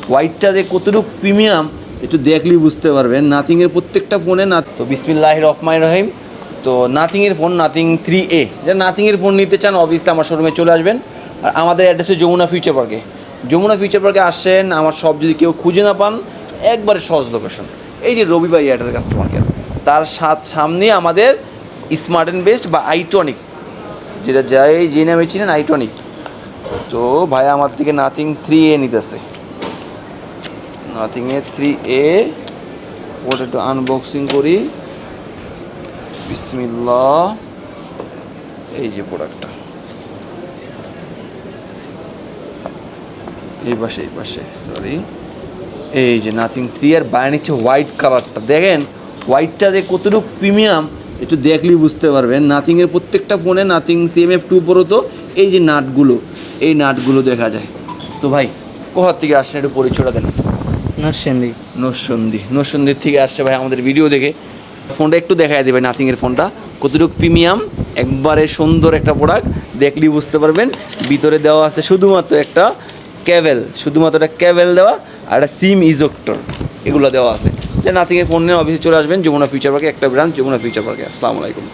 হোয়াইটটা যে কতটুকু প্রিমিয়াম একটু দেখলেই বুঝতে পারবেন। নাথিংয়ের প্রত্যেকটা ফোনে না তো বিসমিল্লাহির রহমানির রহিম। তো নাথিংয়ের ফোন নাথিং 3A, যারা নাথিংয়ের ফোন নিতে চান অবভিয়াসলি আমার শোরুমে চলে আসবেন। আর আমাদের অ্যাড্রেস হচ্ছে যমুনা ফিউচার পার্কে। যমুনা ফিউচার পার্কে আসেন, আমার সব যদি কেউ খুঁজে না পান, একবারে সহজ লোকেশন। এই যে রবি ভাই এয়ারটেল কাস্টমার কেয়ার, তার সামনে আমাদের স্মার্ট অ্যান্ড বেস্ট বা আইটনিক, যেটা যাই যে নামে চিনেন আইটনিক। তো ভাই আমার থেকে নাথিং 3A নিতেছে, নাথিংয়ের 3A। ওটা একটু আনবক্সিং করি, বিসমিল্লাহ। এই যে প্রোডাক্টটা, এই পাশে সরি, এই যে নাথিং 3 আর বাইরে নিচ্ছে হোয়াইট কালারটা। দেখেন হোয়াইটটা যে কতটুকু প্রিমিয়াম একটু দেখলেই বুঝতে পারবেন। নাথিংয়ের প্রত্যেকটা ফোনে নাথিং CMF2 Pro তো এই যে নাটগুলো দেখা যায়। তো ভাই কোথার থেকে আসছেন একটু পরিচয়টা দেন। নরসিংদীর থেকে আসছে ভাই আমাদের ভিডিও দেখে। ফোনটা একটু দেখাই দেবে, নাথিংয়ের ফোনটা কতটুকু প্রিমিয়াম, একবারে সুন্দর একটা প্রোডাক্ট, দেখলেই বুঝতে পারবেন। ভিতরে দেওয়া আছে শুধুমাত্র একটা ক্যাবেল দেওয়া আর একটা সিম ইজেক্টর, এগুলো দেওয়া আছে। যে নাথিংয়ের ফোন নিয়ে অফিসে চলে আসবেন যমুনা ফিউচার পার্কে, একটা ব্রাঞ্চ যমুনা ফিউচার পার্কে। আসসালামু আলাইকুম।